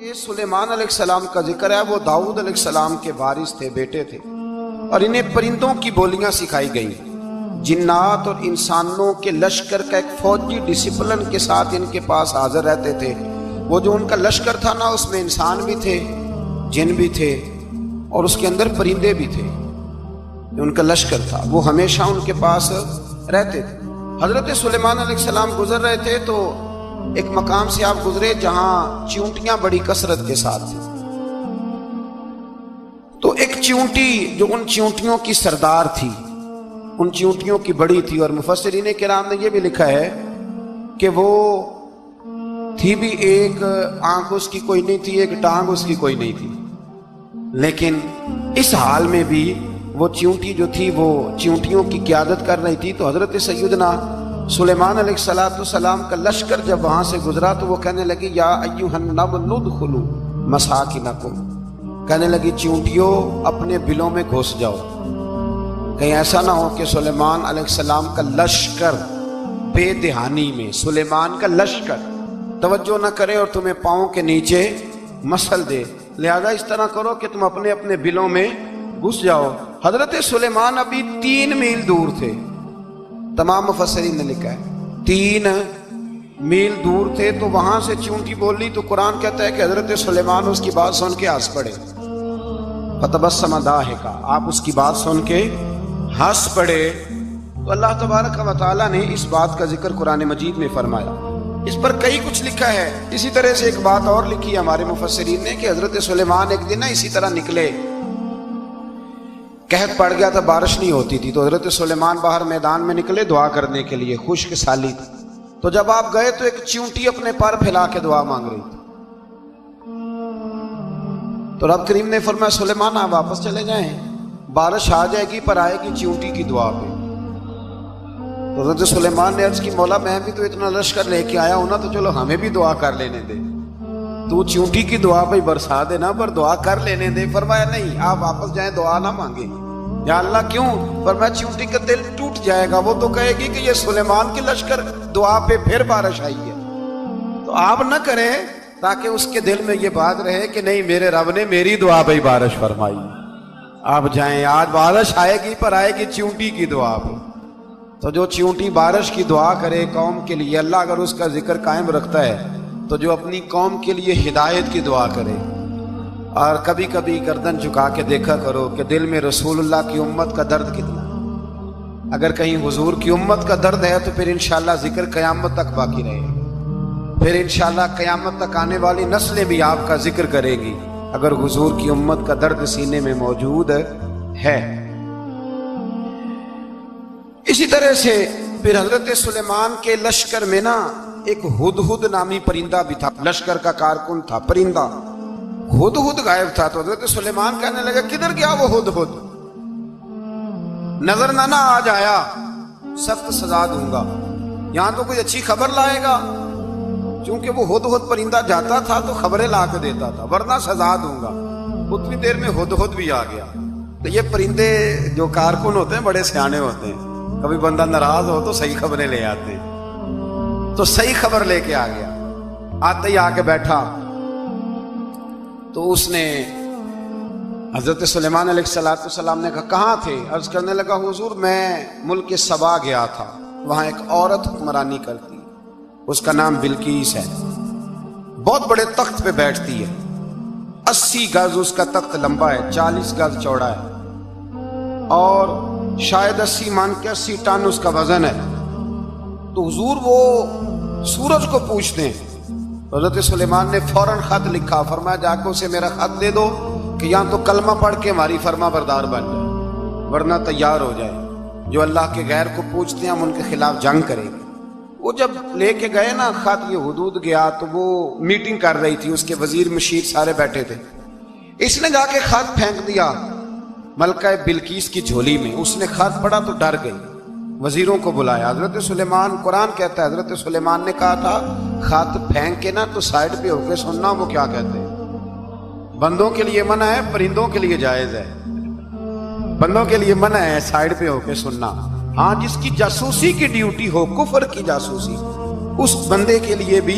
یہ سلیمان علیہ السلام کا ذکر ہے، وہ داؤد علیہ السلام کے وارث تھے، بیٹے تھے، اور انہیں پرندوں کی بولیاں سکھائی گئیں۔ جنات اور انسانوں کے لشکر کا ایک فوجی ڈسپلن کے ساتھ ان کے پاس حاضر رہتے تھے۔ وہ جو ان کا لشکر تھا نا، اس میں انسان بھی تھے، جن بھی تھے، اور اس کے اندر پرندے بھی تھے۔ ان کا لشکر تھا، وہ ہمیشہ ان کے پاس رہتے تھے۔ حضرت سلیمان علیہ السلام گزر رہے تھے تو ایک مقام سے آپ گزرے جہاں چیونٹیاں بڑی کثرت کے ساتھ تھیں۔ تو ایک چیونٹی جو ان چیونٹیوں کی سردار تھی، ان چیونٹیوں کی بڑی تھی، اور مفسرین کرام نے یہ بھی لکھا ہے کہ وہ تھی بھی ایک آنکھ اس کی کوئی نہیں تھی، ایک ٹانگ اس کی کوئی نہیں تھی، لیکن اس حال میں بھی وہ چیونٹی جو تھی وہ چیونٹیوں کی قیادت کر رہی تھی۔ تو حضرت سیدنا سلیمان علیہ السلام کا لشکر جب وہاں سے گزرا تو وہ کہنے لگی یا ایھا النمل ادخلوا مساکنکم، کہنے لگی چیونٹیوں اپنے بلوں میں گھس جاؤ، کہیں ایسا نہ ہو کہ سلیمان علیہ السلام کا لشکر بے دہانی میں، سلیمان کا لشکر توجہ نہ کرے اور تمہیں پاؤں کے نیچے مسل دے، لہذا اس طرح کرو کہ تم اپنے اپنے بلوں میں گھس جاؤ۔ حضرت سلیمان ابھی 3 میل دور تھے، تمام مفسرین نے لکھا ہے 3 میل دور تھے، تو وہاں سے چیونٹی بول لی تو قرآن کہتا ہے کہ حضرت سلیمان اس کی بات سن کے ہنس پڑے، فتبسم ضاحکا، آپ اس کی بات سن کے ہنس پڑے۔ تو اللہ تبارک و تعالیٰ نے اس بات کا ذکر قرآن مجید میں فرمایا، اس پر کئی کچھ لکھا ہے۔ اسی طرح سے ایک بات اور لکھی ہے ہمارے مفسرین نے کہ حضرت سلیمان ایک دن اسی طرح نکلے، قحط پڑ گیا تھا، بارش نہیں ہوتی تھی، تو حضرت سلیمان باہر میدان میں نکلے دعا کرنے کے لیے، خشک سالی تھی۔ تو جب آپ گئے تو ایک چیونٹی اپنے پر پھیلا کے دعا مانگ رہی تھی، تو رب کریم نے فرمایا سلیمان آپ واپس چلے جائیں، بارش آ جائے گی پر آئے گی چیونٹی کی دعا پہ۔ تو حضرت سلیمان نے عرض کی مولا میں بھی تو اتنا لشکر لے کے آیا ہوں نا، تو چلو ہمیں بھی دعا کر لینے دے، تو چیونٹی کی دعا پہ برسا دینا پر دعا کر لینے دے۔ فرمایا نہیں، آپ واپس جائیں، دعا نہ مانگیں۔ یا اللہ کیوں؟ فرمایا چیونٹی کا دل ٹوٹ جائے گا، وہ تو کہے گی کہ یہ سلیمان کے لشکر دعا پہ پھر بارش آئی ہے، تو آپ نہ کریں تاکہ اس کے دل میں یہ بات رہے کہ نہیں میرے رب نے میری دعا پہ بارش فرمائی۔ آپ جائیں، آج بارش آئے گی پر آئے گی چیونٹی کی دعا پہ۔ تو جو چیونٹی بارش کی دعا کرے قوم کے لیے، اللہ اگر اس کا ذکر قائم رکھتا ہے تو جو اپنی قوم کے لیے ہدایت کی دعا کرے، اور کبھی کبھی گردن جھکا کے دیکھا کرو کہ دل میں رسول اللہ کی امت کا درد کتنا، اگر کہیں حضور کی امت کا درد ہے تو پھر انشاءاللہ ذکر قیامت تک باقی رہے گا، پھر انشاءاللہ قیامت تک آنے والی نسلیں بھی آپ کا ذکر کرے گی اگر حضور کی امت کا درد سینے میں موجود ہے۔ اسی طرح سے پھر حضرت سلیمان کے لشکر میں نا ایک ہدہد نامی پرندہ بھی تھا، لشکر کا کارکن تھا پرندہ، ہدہد غائب تھا۔ تو حضرت سلیمان کہنے لگا کدھر گیا وہ ہدہد؟ نظر نہ آ جایا سخت سزا دوں گا، یہاں تو کوئی اچھی خبر لائے گا، چونکہ وہ ہدہد پرندہ جاتا تھا تو خبریں لا کے دیتا تھا، ورنہ سزا دوں گا۔ اتنی دیر میں ہدہد بھی آ گیا۔ تو یہ پرندے جو کارکن ہوتے ہیں بڑے سیانے ہوتے ہیں، کبھی بندہ ناراض ہو تو صحیح خبریں لے آتے ہیں، تو صحیح خبر لے کے آ گیا۔ آتے ہی آ کے بیٹھا تو اس نے حضرت سلیمان علیہ السلام نے کہا کہاں تھے؟ عرض کرنے لگا حضور میں ملک سبا گیا تھا، وہاں ایک عورت حکمرانی کرتی، اس کا نام بلقیس ہے، بہت بڑے تخت پہ بیٹھتی ہے، 80 گز اس کا تخت لمبا ہے، 40 گز چوڑا ہے، اور شاید 80 من کے 80 ٹن اس کا وزن ہے۔ تو حضور وہ سورج کو پوچھتے ہیں۔ حضرت سلیمان نے فوراً خط لکھا، فرمایا جا کے اسے میرا خط دے دو کہ یہاں تو کلمہ پڑھ کے ہماری فرما بردار بن جائے، ورنہ تیار ہو جائے، جو اللہ کے غیر کو پوچھتے ہیں ہم ان کے خلاف جنگ کریں گے۔ وہ جب لے کے گئے نا خط، یہ حدود گیا تو وہ میٹنگ کر رہی تھی، اس کے وزیر مشیر سارے بیٹھے تھے، اس نے جا کے خط پھینک دیا ملکہ بلقیس کی جھولی میں۔ اس نے خط پڑھا تو ڈر گئی، وزیروں کو بلایا۔ حضرت سلیمان، قرآن کہتا ہے حضرت سلیمان نے کہا تھا خط پھینک کے نا تو سائڈ پہ ہو کے سننا وہ کیا کہتے ہیں۔ بندوں کے لیے منع ہے، پرندوں کے لیے جائز ہے۔ بندوں کے لیے منع ہے سائڈ پہ ہو کے سننا، ہاں جس کی جاسوسی کی ڈیوٹی ہو، کفر کی جاسوسی، اس بندے کے لیے بھی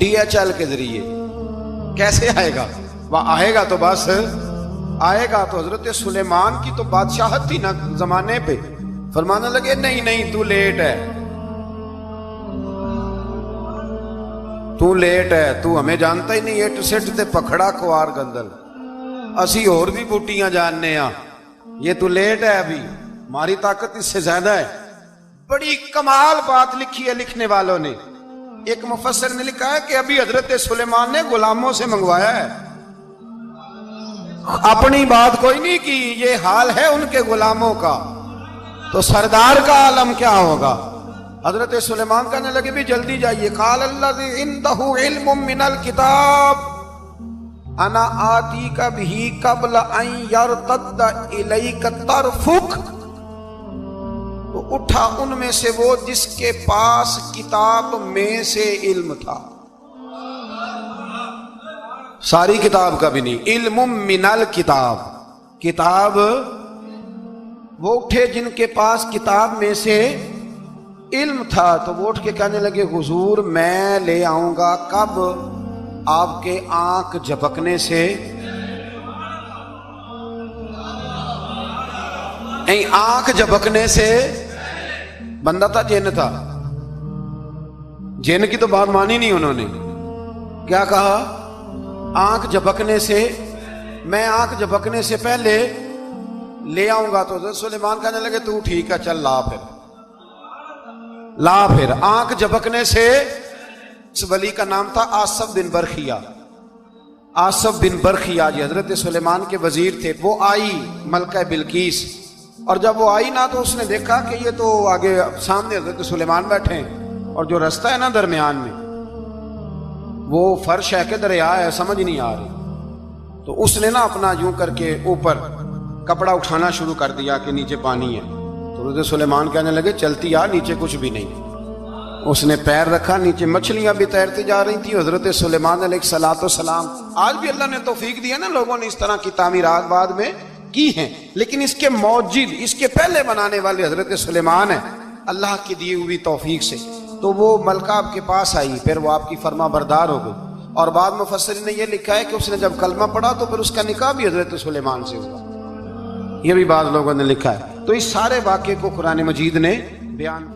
DHL کے ذریعے کیسے آئے گا؟ وہ آئے گا تو بس آئے گا تو حضرت سلیمان کی تو بادشاہت تھی نا زمانے پہ. فرمانے لگے نہیں نہیں تو لیٹ ہے، تو لیٹ ہے، تو ہمیں جانتا ہی نہیں. اٹ سٹ تے پکھڑا کوار گندل، اسی اور بھی بوٹیاں جاننے ہاں، یہ تو لیٹ ہے، ابھی ہماری طاقت اس سے زیادہ ہے. بڑی کمال بات لکھی ہے لکھنے والوں نے. ایک مفسر نے لکھا ہے کہ ابھی حضرت سلیمان نے غلاموں سے منگوایا ہے، اپنی بات کوئی نہیں کی. یہ حال ہے ان کے غلاموں کا، تو سردار کا عالم کیا ہوگا؟ حضرت سلیمان کہنے لگے بھی جلدی جائیے. قال الذی عنده علم من الکتاب انا آتیک بہ قبل ان یرتد الیک طرفک. تو اٹھا ان میں سے وہ جس کے پاس کتاب میں سے علم تھا، ساری کتاب کا بھی نہیں، علم من الکتاب، کتاب. وہ اٹھے جن کے پاس کتاب میں سے علم تھا. تو وہ اٹھ کے کہنے لگے حضور میں لے آؤں گا. کب؟ آپ کے آنکھ جھپکنے سے. آنکھ جھپکنے سے. بندہ تھا جن تھا؟ جن کی تو بات مانی نہیں انہوں نے. کیا کہا؟ آنکھ جھپکنے سے. میں آنکھ جھپکنے سے پہلے لے آؤں گا. تو حضرت سلیمان کہنے لگے تو ٹھیک ہے چل لا پھر، لا پھر. آنکھ جھپکنے سے. اس ولی کا نام تھا آصف بن برخیہ. آصف بن برخیہ جی حضرت سلیمان کے وزیر تھے. وہ آئی ملکہ بلقیس، اور جب وہ آئی نا تو اس نے دیکھا کہ یہ تو آگے سامنے حضرت سلیمان بیٹھے ہیں، اور جو رستہ ہے نا درمیان میں وہ فرش ہے کہ دریا ہے سمجھ نہیں آ رہی. تو اس نے نا اپنا یوں کر کے اوپر کپڑا اٹھانا شروع کر دیا کہ نیچے پانی ہے. تو حضرت سلیمان کہنے لگے چلتی آ، نیچے کچھ بھی نہیں. اس نے پیر رکھا، نیچے مچھلیاں بھی تیرتی جا رہی تھی. حضرت سلیمان علیہ الصلوۃ والسلام، آج بھی اللہ نے توفیق دی ہے نا، لوگوں نے اس طرح کی تعمیرات بعد میں کی ہیں، لیکن اس کے موجد، اس کے پہلے بنانے والے حضرت سلیمان ہیں اللہ کی دی ہوئی توفیق سے. تو وہ ملکہ آپ کے پاس آئی، پھر وہ آپ کی فرما بردار ہو گئی. اور بعد مفسرین نے یہ لکھا ہے کہ اس نے جب کلمہ پڑھا تو پھر اس کا نکاح بھی حضرت سلیمان سے ہوا. یہ بھی بعض لوگوں نے لکھا ہے. تو اس سارے واقعے کو قرآن مجید نے بیان